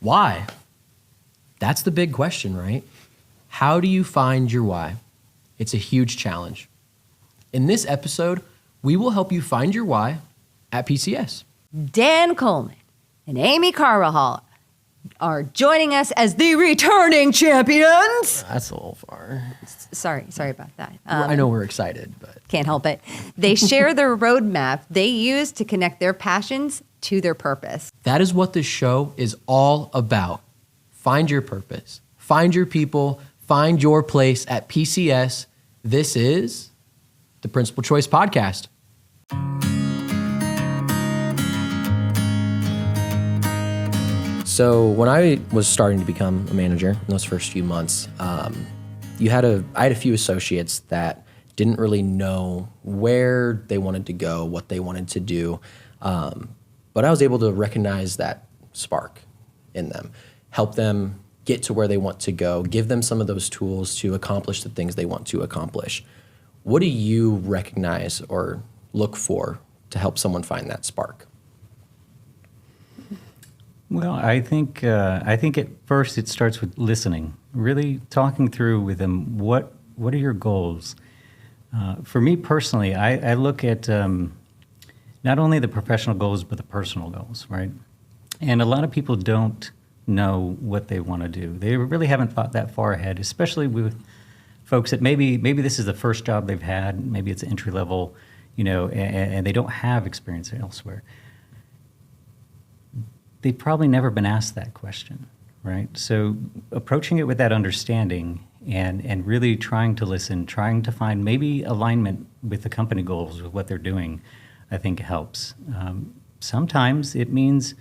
Why? That's the big question, right? How do you find your why? It's a huge challenge. In this episode, we will help you find your why at PCS. Dan Coleman and Amy Carbajal are joining us as the returning champions. That's a little far. Sorry about that. I know we're excited, but Can't help it. They share their roadmap they use to connect their passions to their purpose. that is what this show is all about. Find your purpose, find your people, find your place at PCS. This is the Principal Choice Podcast. So when I was starting to become a manager in those first few months, I had a few associates that didn't really know where they wanted to go, what they wanted to do, but I was able to recognize that spark in them, help them get to where they want to go, give them some of those tools to accomplish the things they want to accomplish. What do you recognize or look for to help someone find that spark? Well, I think at first it starts with listening, really talking through with them what are your goals. For me personally, I look at not only the professional goals but the personal goals, right? And a lot of people don't know what they want to do. They really haven't thought that far ahead, especially with folks that maybe this is the first job they've had, maybe it's entry level, and they don't have experience elsewhere. They've probably never been asked that question, right? So approaching it with that understanding and really trying to listen, trying to find maybe alignment with the company goals, with what they're doing, I think helps. Sometimes it means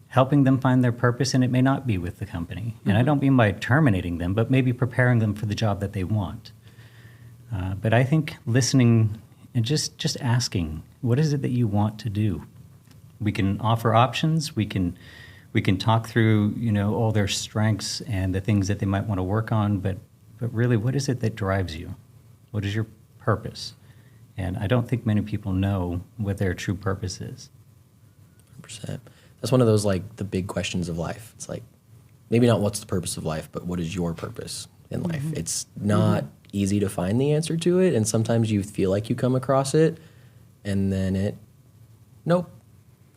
helping them find their purpose, and it may not be with the company. And I don't mean by terminating them, but maybe preparing them for the job that they want. But I think listening and just asking, what is it that you want to do? We can offer options. We can talk through, all their strengths and the things that they might want to work on. But really, what is it that drives you? What is your purpose? And I don't think many people know what their true purpose is. 100%. That's one of those the big questions of life. It's maybe not what's the purpose of life, but what is your purpose in life? It's not easy to find the answer to it, and sometimes you feel like you come across it, and then nope.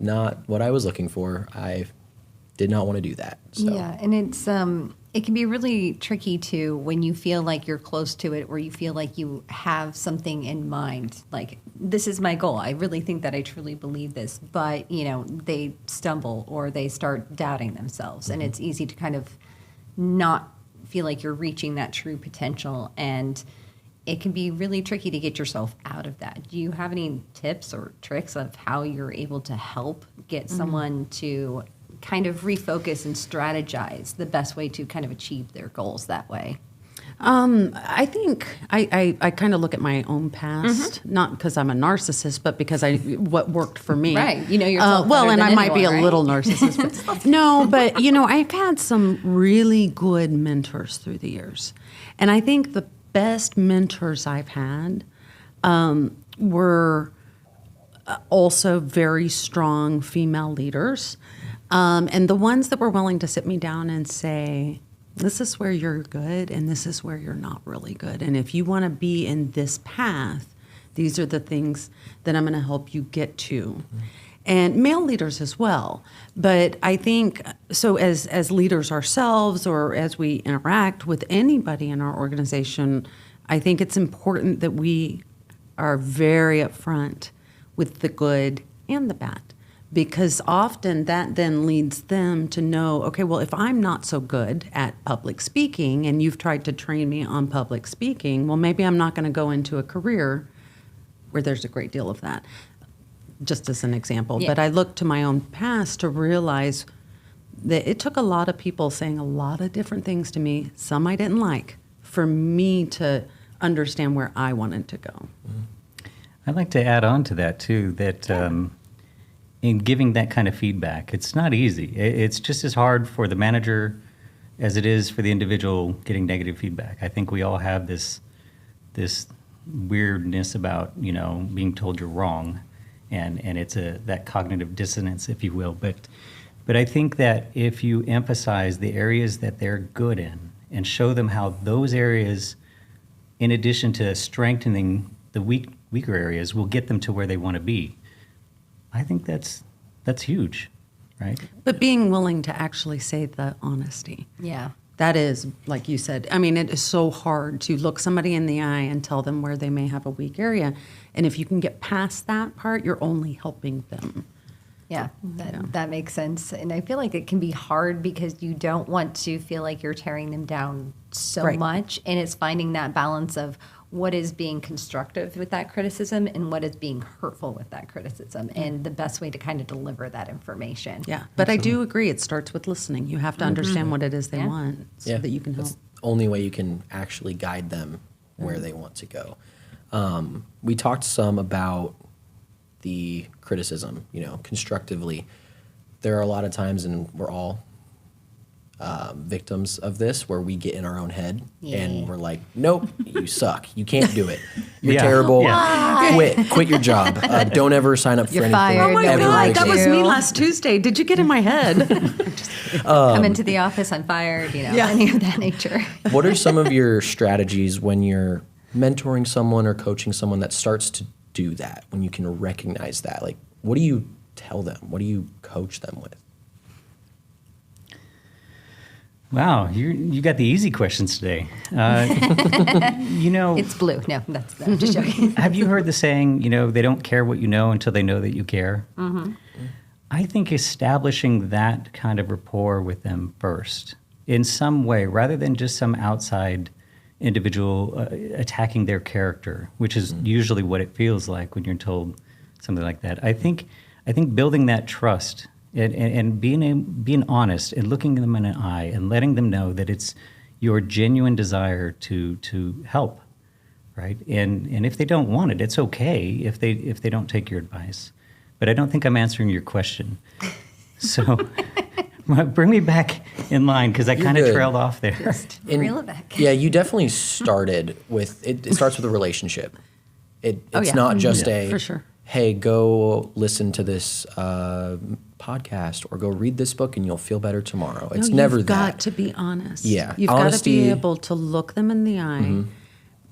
Not what I was looking for. I did not want to do that. So. Yeah, and it can be really tricky too when you feel like you're close to it or you feel like you have something in mind. Like, this is my goal. I really think that I truly believe this. But, they stumble or they start doubting themselves. And it's easy to kind of not feel like you're reaching that true potential. And it can be really tricky to get yourself out of that. Do you have any tips or tricks of how you're able to help get someone to kind of refocus and strategize the best way to kind of achieve their goals that way? I think I kind of look at my own past, not because I'm a narcissist, but because what worked for me. Right. You know yourself well, better and than I might be a anyone, right? little narcissist. But no, but, I've had some really good mentors through the years. And I think the best mentors I've had were also very strong female leaders. And the ones that were willing to sit me down and say, this is where you're good and this is where you're not really good. And if you want to be in this path, these are the things that I'm going to help you get to. And male leaders as well. But I think, so as leaders ourselves or as we interact with anybody in our organization, I think it's important that we are very upfront with the good and the bad. Because often that then leads them to know, okay, well, if I'm not so good at public speaking and you've tried to train me on public speaking, well, maybe I'm not going to go into a career where there's a great deal of that, just as an example. Yeah. But I look to my own past to realize that it took a lot of people saying a lot of different things to me, some I didn't like, for me to understand where I wanted to go. I'd like to add on to that, too, that in giving that kind of feedback, it's not easy. It's just as hard for the manager as it is for the individual getting negative feedback. I think we all have this weirdness about, being told you're wrong, and it's that cognitive dissonance, if you will. But But I think that if you emphasize the areas that they're good in and show them how those areas, in addition to strengthening the weaker areas, will get them to where they want to be, I think that's huge, right? But being willing to actually say the honesty. Yeah. That is, like you said, I mean, it is so hard to look somebody in the eye and tell them where they may have a weak area. And if you can get past that part, you're only helping them. Yeah, that makes sense. And I feel like it can be hard because you don't want to feel like you're tearing them down so Right. much. And it's finding that balance of what is being constructive with that criticism and what is being hurtful with that criticism, and the best way to kind of deliver that information. Yeah. But I do agree, it starts with listening. You have to understand what it is they Yeah. want so that you can help. That's the only way you can actually guide them where they want to go. We talked some about the criticism, constructively. There are a lot of times, and we're all victims of this, where we get in our own head and we're like, nope, you suck. You can't do it. You're Yeah. terrible. Yeah. Quit your job. Don't ever sign up for You're anything. fired. Oh my Nobody ever God, likes that again. was you. me last Tuesday. Did you get in my head? Come into the office, I'm fired, any of that nature. What are some of your strategies when you're mentoring someone or coaching someone that starts to do that, when you can recognize that? Like, what do you tell them? What do you coach them with? Wow, you got the easy questions today. It's blue. No, I'm just joking. Have you heard the saying, they don't care what you know until they know that you care? Mm-hmm. I think establishing that kind of rapport with them first, in some way, rather than just some outside individual attacking their character, which is usually what it feels like when you're told something like that. I think building that trust and being honest and looking them in an eye and letting them know that it's your genuine desire to help, right? And if they don't want it, it's okay if they don't take your advice. But I don't think I'm answering your question. So bring me back in line, because I kind of good. trailed off there. Just And- reel it back. Yeah, you definitely started with it. It starts with a relationship. It's yeah. not just For sure. hey, go listen to this podcast or go read this book and you'll feel better tomorrow. It's No, never you've that. got to be honest. Yeah. You've got to Honesty- be able to look them in the eye.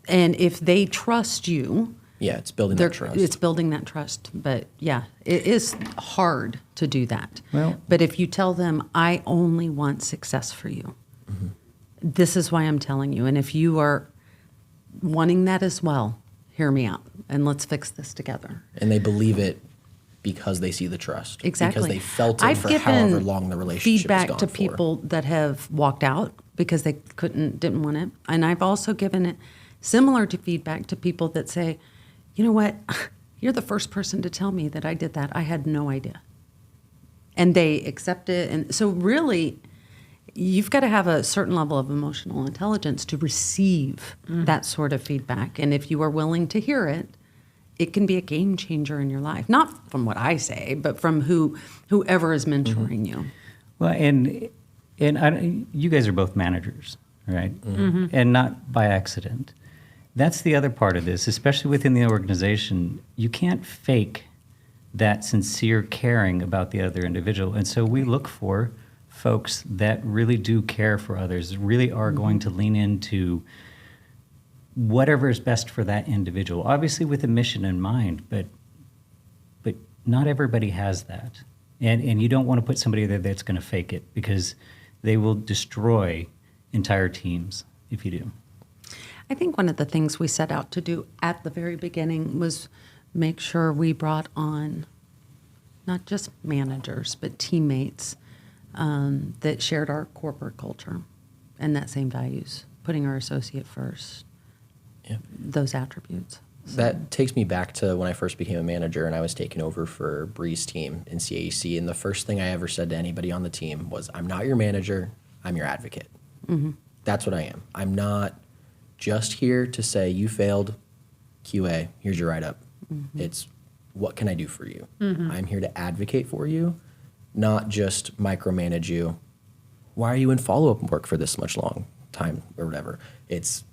And if they trust you, Yeah, it's building that trust. it's building that trust. But yeah, it is hard to do that. Well- but if you tell them, I only want success for you, this is why I'm telling you. And if you are wanting that as well, hear me out and let's fix this together. And they believe it because they see the trust. Exactly. Because they felt it I've for given however long the relationship feedback has gone to for. people that have walked out because they didn't want it. And I've also given it similar to feedback to people that say, you know what, you're the first person to tell me that I did that. I had no idea. And they accept it. And so really, you've got to have a certain level of emotional intelligence to receive that sort of feedback. And if you are willing to hear it, it can be a game changer in your life. Not from what I say, but from whoever is mentoring you. Well, and you guys are both managers, right? And not by accident. That's the other part of this, especially within the organization. You can't fake that sincere caring about the other individual. And so we look for folks that really do care for others, really are going to lean into whatever is best for that individual, obviously with a mission in mind, but not everybody has that. And you don't want to put somebody there that's going to fake it, because they will destroy entire teams if you do. I think one of the things we set out to do at the very beginning was make sure we brought on not just managers, but teammates that shared our corporate culture and that same values, putting our associate first, those attributes. That takes me back to when I first became a manager and I was taking over for Bree's team in CAC. And the first thing I ever said to anybody on the team was, I'm not your manager, I'm your advocate. That's what I am. I'm not just here to say, you failed, QA, here's your write-up. It's, what can I do for you? I'm here to advocate for you, not just micromanage you. Why are you in follow-up work for this much long time or whatever? It's,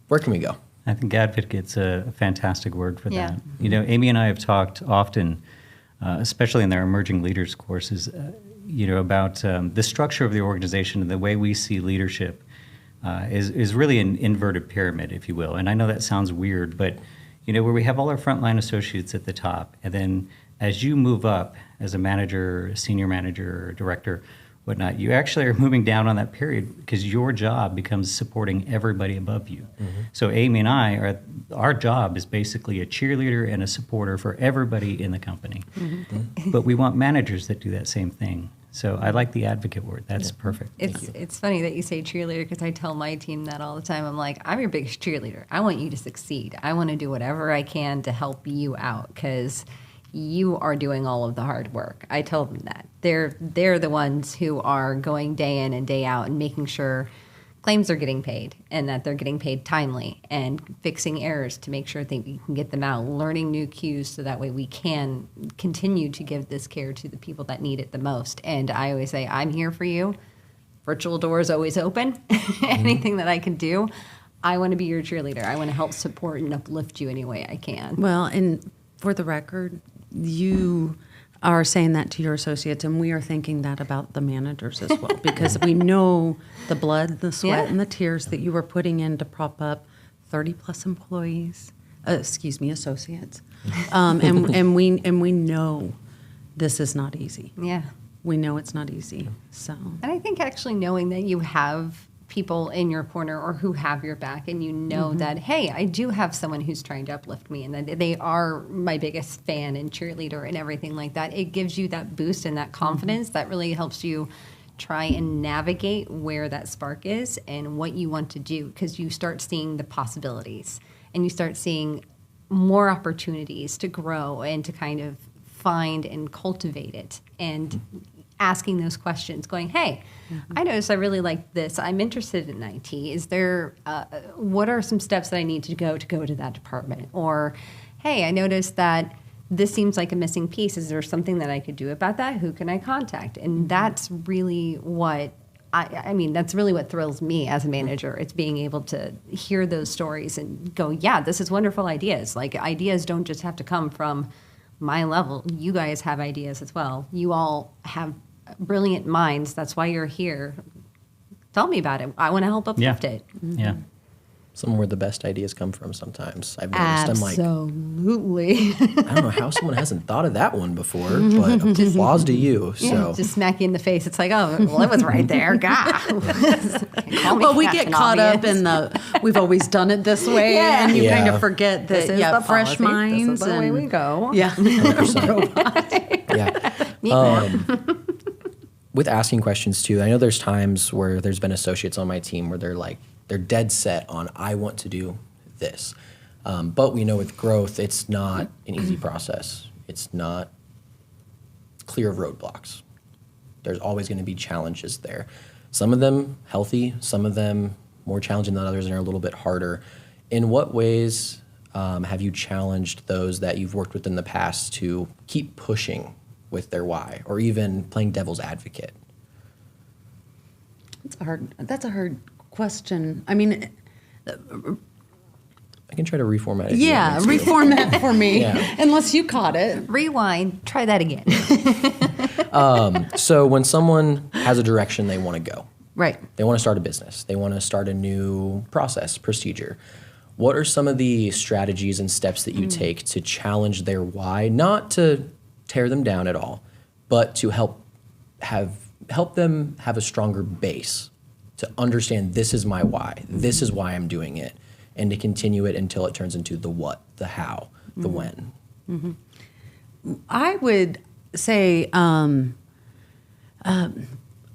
where can we go? I think advocate's a fantastic word for Yeah. that. Amy and I have talked often, especially in our emerging leaders courses. about the structure of the organization and the way we see leadership is really an inverted pyramid, if you will. And I know that sounds weird, but where we have all our frontline associates at the top, and then as you move up as a manager, a senior manager, or director, whatnot, you actually are moving down on that period because your job becomes supporting everybody above you. So Amy and our job is basically a cheerleader and a supporter for everybody in the company. But we want managers that do that same thing. So I like the advocate word. That's perfect. It's funny that you say cheerleader because I tell my team that all the time. I'm like, I'm your biggest cheerleader. I want you to succeed. I want to do whatever I can to help you out because you are doing all of the hard work. I tell them that. They're the ones who are going day in and day out and making sure claims are getting paid and that they're getting paid timely and fixing errors to make sure that we can get them out, learning new cues so that way we can continue to give this care to the people that need it the most. And I always say, I'm here for you. Virtual doors always open. Anything that I can do, I want to be your cheerleader. I want to help support and uplift you any way I can. Well, and for the record, you are saying that to your associates, and we are thinking that about the managers as well, because we know the blood, the sweat, and the tears that you are putting in to prop up 30-plus employees, associates, and we know this is not easy. Yeah. We know it's not easy. So, and I think actually knowing that you have people in your corner or who have your back and you know that, hey, I do have someone who's trying to uplift me and that they are my biggest fan and cheerleader and everything like that, it gives you that boost and that confidence that really helps you try and navigate where that spark is and what you want to do because you start seeing the possibilities and you start seeing more opportunities to grow and to kind of find and cultivate it and asking those questions, going, hey, I noticed I really like this. I'm interested in IT. Is there, what are some steps that I need to go to that department? Or, hey, I noticed that this seems like a missing piece. Is there something that I could do about that? Who can I contact? And that's really what, I mean, that's really what thrills me as a manager. It's being able to hear those stories and go, yeah, this is wonderful ideas. Like ideas don't just have to come from my level. You guys have ideas as well. You all have brilliant minds. That's why you're here. Tell me about it. I want to help uplift it. Yeah. Some where the best ideas come from sometimes. I've noticed. Absolutely. I don't know how someone hasn't thought of that one before, but applause to you. So just smack you in the face. It's like, oh, well, it was right there. God. Well, we get caught up in we've always done it this way, and you kind of forget that, this is the fresh policy. minds. This is the way we go. Yeah. 100%. Yeah. With asking questions too, I know there's times where there's been associates on my team where they're dead set on, I want to do this. But we know with growth, it's not an easy process. It's not clear of roadblocks. There's always going to be challenges there. Some of them healthy, some of them more challenging than others and are a little bit harder. In what ways have you challenged those that you've worked with in the past to keep pushing with their why, or even playing devil's advocate? That's a hard question. I mean, I can try to reformat it. yeah, reformat for me, unless you caught it. Rewind. Try that again. So when someone has a direction they want to go, Right. they want to start a business, they want to start a new process, procedure, what are some of the strategies and steps that you take to challenge their why, not to tear them down at all, but to help them have a stronger base to understand this is my why, this is why I'm doing it, and to continue it until it turns into the what, the how, the when? I would say a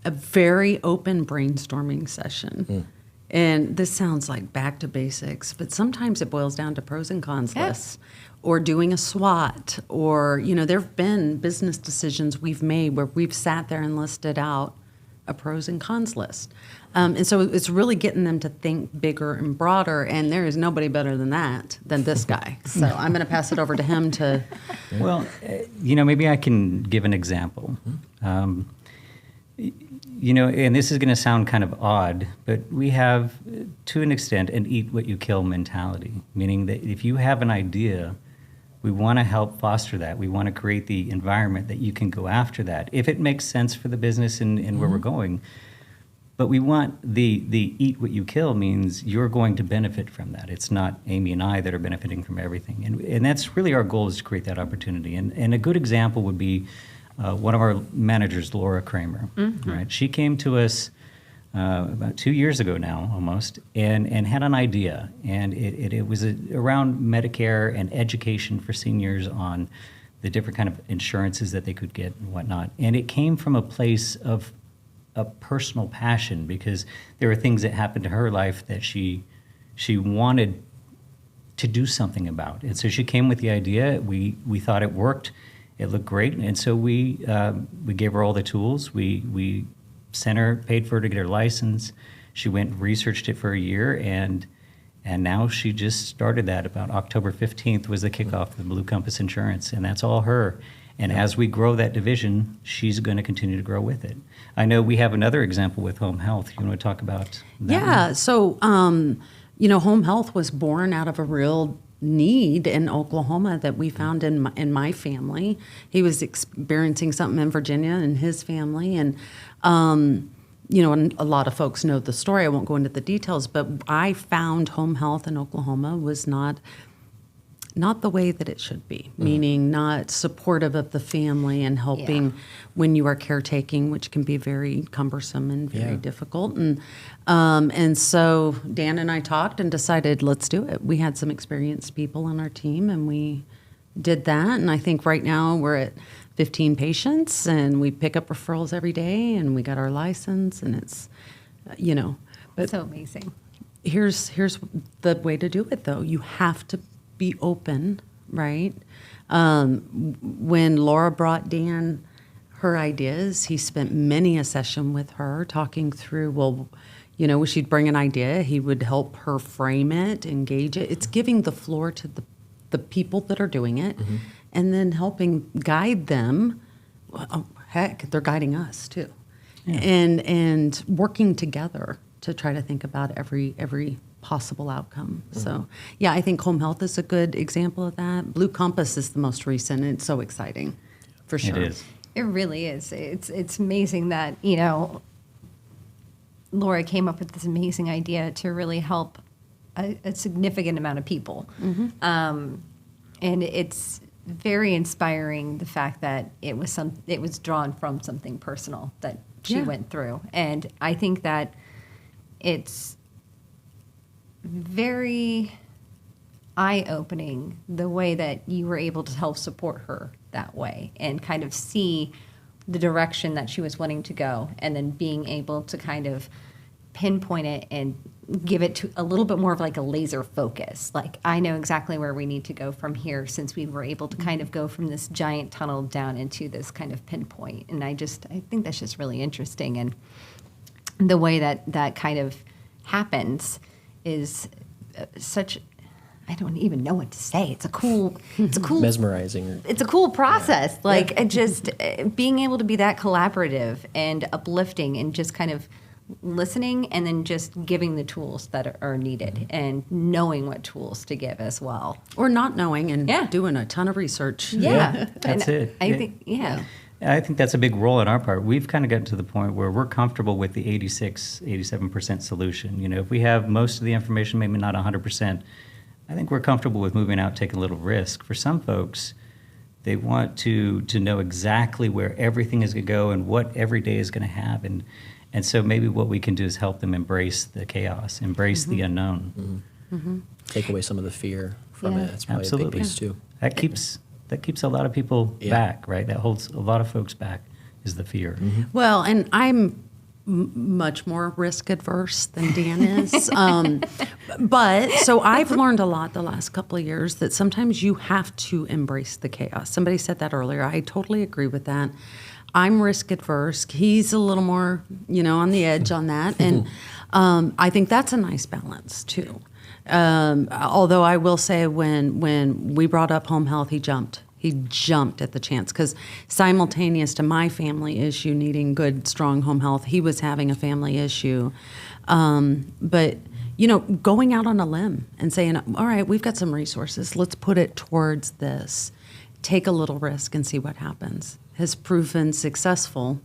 very open brainstorming session. And this sounds like back to basics, but sometimes it boils down to pros and cons lists, or doing a SWOT, or, there have been business decisions we've made where we've sat there and listed out a pros and cons list. And so it's really getting them to think bigger and broader, and there is nobody better than this guy. So I'm going to pass it over to him to... Well, maybe I can give an example. And this is going to sound kind of odd, but we have, to an extent, an eat what you kill mentality, meaning that if you have an idea We want to help foster that. We want to create the environment that you can go after that if it makes sense for the business and where we're going. But we want the eat what you kill means you're going to benefit from that. It's not Amy and I that are benefiting from everything. And that's really our goal, is to create that opportunity. And a good example would be one of our managers, Laura Kramer. Right? She came to us about 2 years ago now, almost, and had an idea. And it was around Medicare and education for seniors on the different kind of insurances that they could get and whatnot. And it came from a place of a personal passion, because there were things that happened to her life that she wanted to do something about. And so she came with the idea. We thought it worked. It looked great. And so we gave her all the tools. We sent her, paid for her to get her license. She went and researched it for a year, and now she just started that. About October 15th was the kickoff of the Blue Compass Insurance, and that's all her. And as we grow that division, she's going to continue to grow with it. I know we have another example with home health. You want to talk about that? Yeah. So, home health was born out of a real need in Oklahoma that we found in my family. He was experiencing something in Virginia in his family. And, and a lot of folks know the story. I won't go into the details, but I found home health in Oklahoma was not the way that it should be, meaning not supportive of the family and helping when you are caretaking, which can be very cumbersome and very difficult. And so Dan and I talked and decided, let's do it. We had some experienced people on our team, and we did that. And I think right now we're at 15 patients, and we pick up referrals every day, and we got our license, and it's, but So amazing. here's the way to do it, though. You have to be open, right? When Laura brought Dan her ideas, he spent many a session with her talking through, she'd bring an idea, he would help her frame it, engage it. It's giving the floor to the people that are doing it, and then helping guide them. Oh, heck, they're guiding us too. Yeah. And working together to try to think about every possible outcome. So, I think home health is a good example of that. Blue Compass is the most recent, and it's so exciting, for sure. It is. It really is. It's amazing that, Laura came up with this amazing idea to really help a significant amount of people. And it's very inspiring, the fact that it was drawn from something personal that she went through. And I think that it's very eye-opening the way that you were able to help support her that way and kind of see the direction that she was wanting to go, and then being able to kind of pinpoint it and give it to a little bit more of like a laser focus. Like, I know exactly where we need to go from here, since we were able to kind of go from this giant tunnel down into this kind of pinpoint. And I think that's just really interesting. And the way that kind of happens is such, I don't even know what to say. It's a cool mesmerizing. It's a cool process. It just being able to be that collaborative and uplifting, and just kind of listening, and then just giving the tools that are needed, and knowing what tools to give as well. Or not knowing and doing a ton of research. Yeah. That's it. I think, I think that's a big role on our part. We've kind of gotten to the point where we're comfortable with the 87% solution. If we have most of the information, maybe not 100%, I think we're comfortable with moving out, taking a little risk. For some folks, they want to know exactly where everything is going to go and what every day is going to have. And so maybe what we can do is help them embrace the chaos, embrace the unknown. Take away some of the fear from it. That's probably Absolutely. a big piece too. That keeps a lot of people back, right? That holds a lot of folks back, is the fear. Well, and I'm much more risk adverse than Dan is. But so I've learned a lot the last couple of years that sometimes you have to embrace the chaos. Somebody said that earlier. I totally agree with that. I'm risk adverse. He's a little more, on the edge on that. And I think that's a nice balance too. Although I will say when we brought up home health, he jumped. He jumped at the chance, because simultaneous to my family issue needing good, strong home health, he was having a family issue. But going out on a limb and saying, all right, we've got some resources. Let's put it towards this. Take a little risk and see what happens. Has proven successful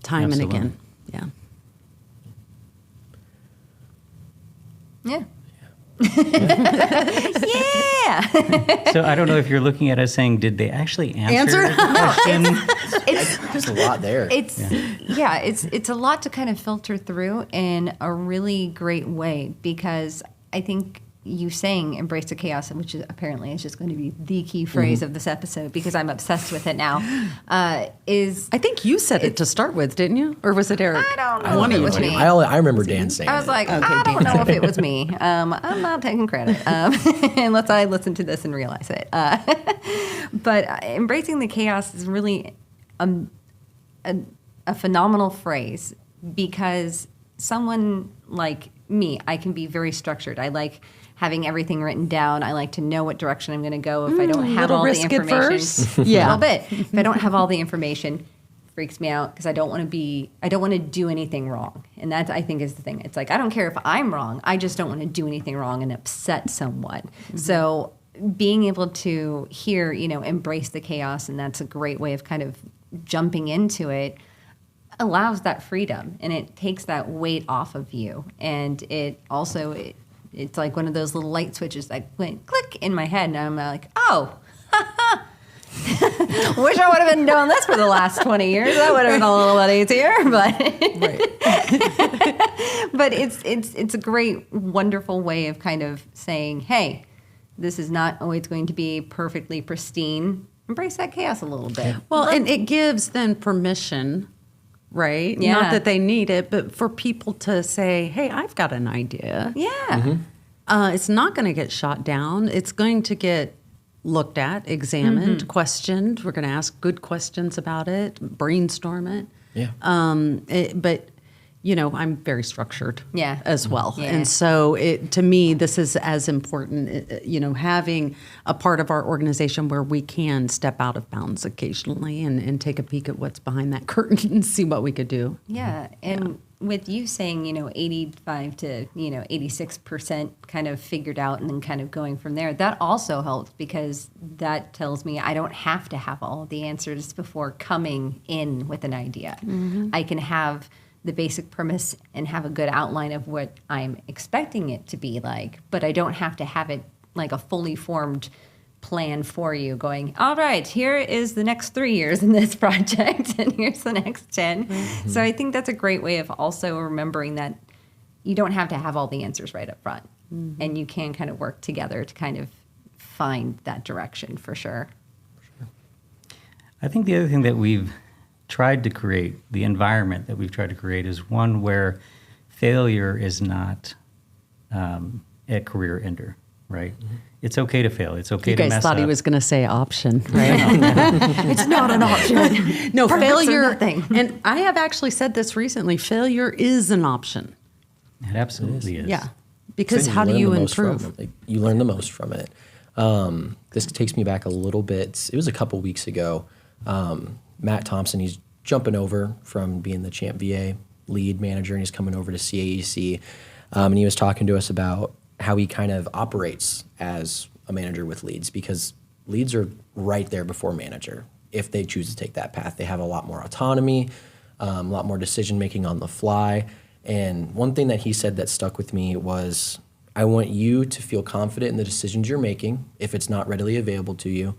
time Absolutely. and again. Yeah. Yeah. Yeah. So I don't know if you're looking at us saying, did they actually answer the question? There's a lot there. It's a lot to kind of filter through in a really great way, because I think you saying embrace the chaos, which is apparently is just going to be the key phrase of this episode because I'm obsessed with it now, is I think you said it to start with, didn't you? Or was it Eric? I don't know One if of it you was two. me. I remember Dan saying I was it. like, I don't know if it was me. I'm not taking credit unless I listen to this and realize it. But embracing the chaos is really a phenomenal phrase, because someone like me, I can be very structured. I like having everything written down. I like to know what direction I'm going to go if I don't have all the risk information. adverse? Yeah. A little bit. If I don't have all the information, freaks me out because I don't want to do anything wrong. And that, I think, is the thing. It's like, I don't care if I'm wrong. I just don't want to do anything wrong and upset someone. Mm-hmm. So being able to hear, embrace the chaos, and that's a great way of kind of jumping into it, allows that freedom, and it takes that weight off of you. And it also, it's like one of those little light switches that went click in my head, and I'm like, oh, wish I would have been doing this for the last 20 years. That would have been a little bit easier, but it's a great, wonderful way of kind of saying, hey, this is not always going to be perfectly pristine. Embrace that chaos a little bit. Well, and it gives then permission, right? Yeah. Not that they need it, but for people to say, hey, I've got an idea. Yeah. It's not going to get shot down. It's going to get looked at, examined, questioned. We're going to ask good questions about it, brainstorm it. Yeah. But I'm very structured Yeah. as well. Yeah. And so to me, this is as important, having a part of our organization where we can step out of bounds occasionally and take a peek at what's behind that curtain and see what we could do. Yeah. And with you saying, 85 to, 86% kind of figured out and then kind of going from there, that also helps, because that tells me I don't have to have all the answers before coming in with an idea. I can have the basic premise and have a good outline of what I'm expecting it to be like, but I don't have to have it like a fully formed plan for you going, all right, here is the next 3 years in this project and here's the next 10. So I think that's a great way of also remembering that you don't have to have all the answers right up front, and you can kind of work together to kind of find that direction for sure. I think the other thing that we've tried to create, the environment that we've tried to create, is one where failure is not a career ender, right? It's okay to fail. It's okay You to guys mess thought up. he was going to say option, right? It's not an option. No, Perfect or failure. nothing. And I have actually said this recently, failure is an option. It absolutely is. Yeah. Because So how do learn you the most from improve? it. Like, you learn the most from it. This takes me back a little bit. It was a couple weeks ago. Matt Thompson, he's jumping over from being the Champ VA lead manager, and he's coming over to CAEC. And he was talking to us about how he kind of operates as a manager with leads, because leads are right there before manager. If they choose to take that path, they have a lot more autonomy, a lot more decision making on the fly. And one thing that he said that stuck with me was, I want you to feel confident in the decisions you're making. If it's not readily available to you,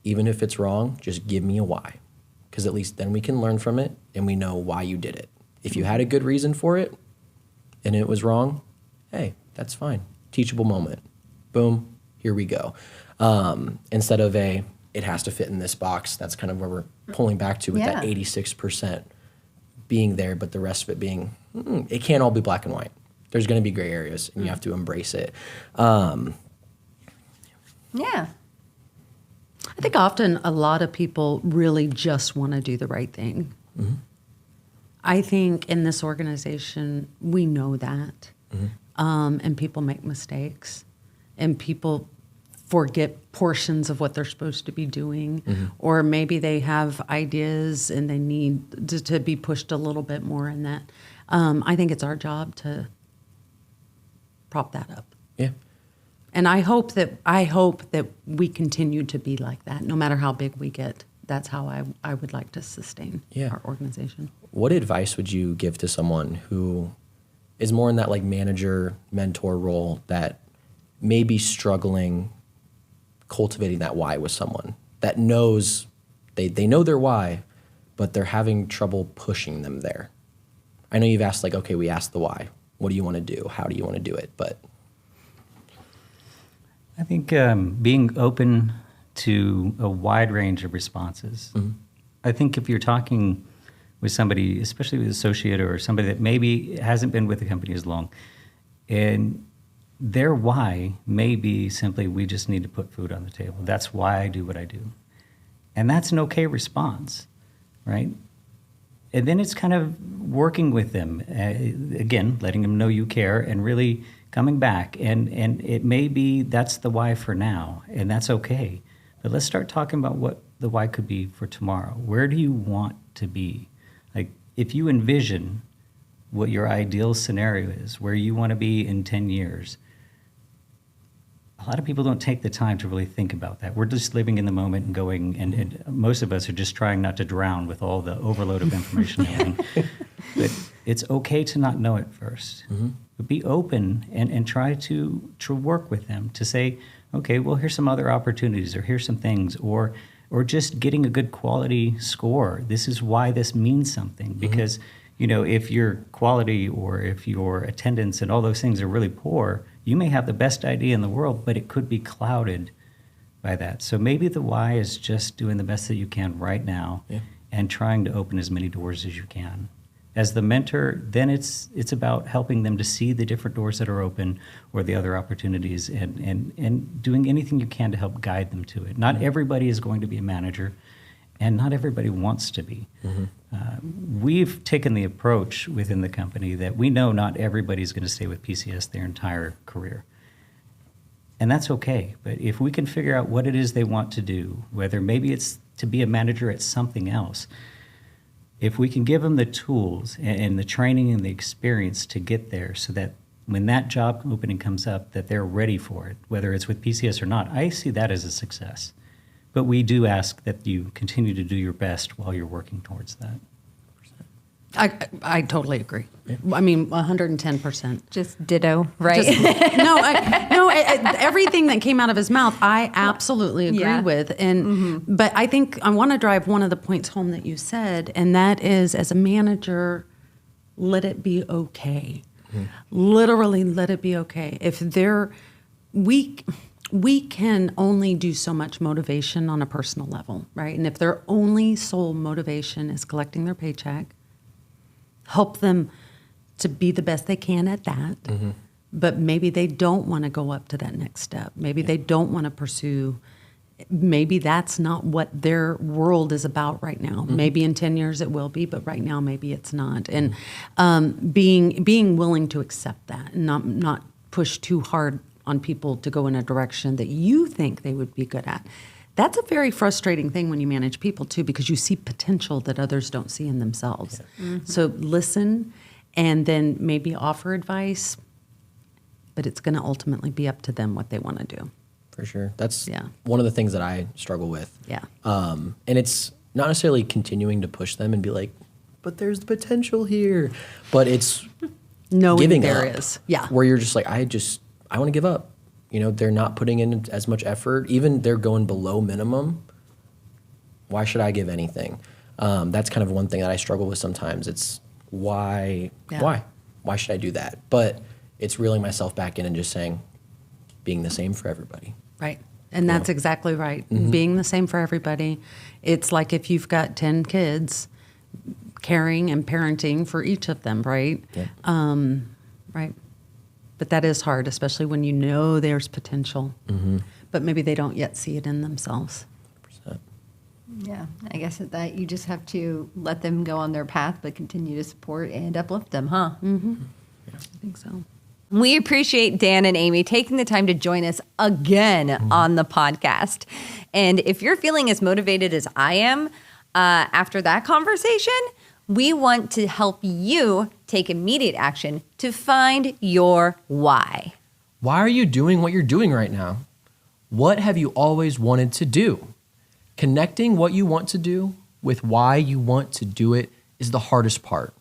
even if it's wrong, just give me a why. Because at least then we can learn from it and we know why you did it. If you had a good reason for it and it was wrong, hey, that's fine. Teachable moment. Boom, here we go. Instead of it has to fit in this box. That's kind of where we're pulling back to with that 86% being there, but the rest of it being, it can't all be black and white. There's going to be gray areas, and you have to embrace it. Yeah. I think often a lot of people really just want to do the right thing. I think in this organization, we know that. And people make mistakes, and people forget portions of what they're supposed to be doing, or maybe they have ideas and they need to be pushed a little bit more in that. I think it's our job to prop that up. Yeah. And I hope that we continue to be like that, no matter how big we get. That's how I would like to sustain our organization. What advice would you give to someone who is more in that like manager, mentor role that may be struggling cultivating that why with someone that knows they know their why, but they're having trouble pushing them there? I know you've asked like, okay, we asked the why. What do you want to do? How do you want to do it? But I think being open to a wide range of responses. Mm-hmm. I think if you're talking with somebody, especially with an associate or somebody that maybe hasn't been with the company as long, and their why may be simply, we just need to put food on the table. That's why I do what I do. And that's an okay response, right? And then it's kind of working with them, again, letting them know you care and really coming back. And it may be that's the why for now, and that's okay. But let's start talking about what the why could be for tomorrow. Where do you want to be? Like, if you envision what your ideal scenario is, where you want to be in 10 years, a lot of people don't take the time to really think about that. We're just living in the moment and going, and most of us are just trying not to drown with all the overload of information. But it's okay to not know it first. Mm-hmm. But be open and try to work with them to say, okay, well, here's some other opportunities, or here's some things, or just getting a good quality score. This is why this means something. Because, you know, if your quality or if your attendance and all those things are really poor, you may have the best idea in the world, but it could be clouded by that. So maybe the why is just doing the best that you can right now and trying to open as many doors as you can. As the mentor, then it's about helping them to see the different doors that are open or the other opportunities and doing anything you can to help guide them to it. Not everybody is going to be a manager, and not everybody wants to be. We've taken the approach within the company that we know not everybody's going to stay with PCS their entire career. And that's okay. But if we can figure out what it is they want to do, whether maybe it's to be a manager at something else, if we can give them the tools and the training and the experience to get there so that when that job opening comes up, that they're ready for it, whether it's with PCS or not, I see that as a success. But we do ask that you continue to do your best while you're working towards that. I totally agree. Yeah. I mean, 110%. Just ditto, right? Everything that came out of his mouth, I absolutely agree with. And but I think I want to drive one of the points home that you said, and that is, as a manager, let it be okay. Literally, let it be okay. If they're we can only do so much motivation on a personal level, right? And if their only sole motivation is collecting their paycheck, help them to be the best they can at that. But maybe they don't want to go up to that next step. Maybe they don't want to pursue. Maybe that's not what their world is about right now. Maybe in 10 years it will be, but right now maybe it's not. And being willing to accept that and not push too hard on people to go in a direction that you think they would be good at. That's a very frustrating thing when you manage people, too, because you see potential that others don't see in themselves. So listen and then maybe offer advice, but it's going to ultimately be up to them what they want to do. For sure. That's one of the things that I struggle with. Yeah. And it's not necessarily continuing to push them and be like, but there's the potential here. But it's knowing giving there up, is. Yeah. Where you're just like, I want to give up. You know, they're not putting in as much effort. Even they're going below minimum. Why should I give anything? That's kind of one thing that I struggle with sometimes. It's why should I do that? But it's reeling myself back in and just saying, being the same for everybody. Right. And that's exactly right. Being the same for everybody. It's like if you've got 10 kids, caring and parenting for each of them, right? Yeah. Right. But that is hard, especially when you know there's potential, but maybe they don't yet see it in themselves. 100%. Yeah, I guess at that you just have to let them go on their path, but continue to support and uplift them, huh? Yeah, I think so. We appreciate Dan and Amy taking the time to join us again on the podcast. And if you're feeling as motivated as I am after that conversation, we want to help you take immediate action to find your why. Why are you doing what you're doing right now? What have you always wanted to do? Connecting what you want to do with why you want to do it is the hardest part.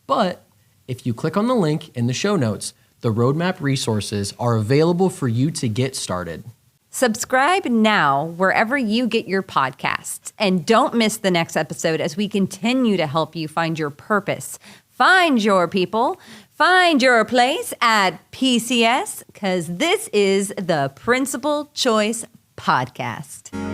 But if you click on the link in the show notes, the roadmap resources are available for you to get started. Subscribe now wherever you get your podcasts. And don't miss the next episode as we continue to help you find your purpose, find your people, find your place at PCS, because this is the Principal Choice Podcast.